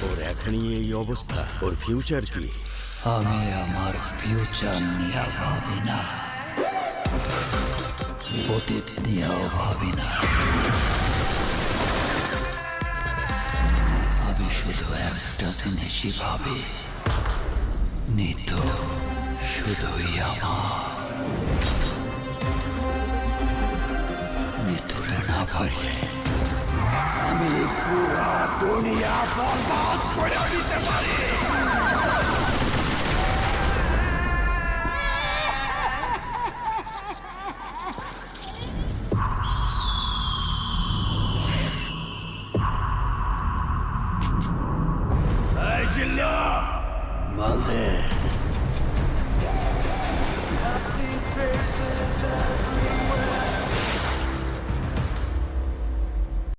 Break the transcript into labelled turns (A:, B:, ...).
A: ওর এখনই এই অবস্থা, ওর ফিউচার কি?
B: আমি আমার ফিউচার নিয়ে ভাবি না, অতীত নিয়েও ভাবি না। আমি শুধু একটা জিনিসই ভাবি, নিতু শুধুই আমার। নিতুরে না পারলে আমি পুরা দুনিয়া বরবাদ করে দিতে পারি।
A: মাল দে।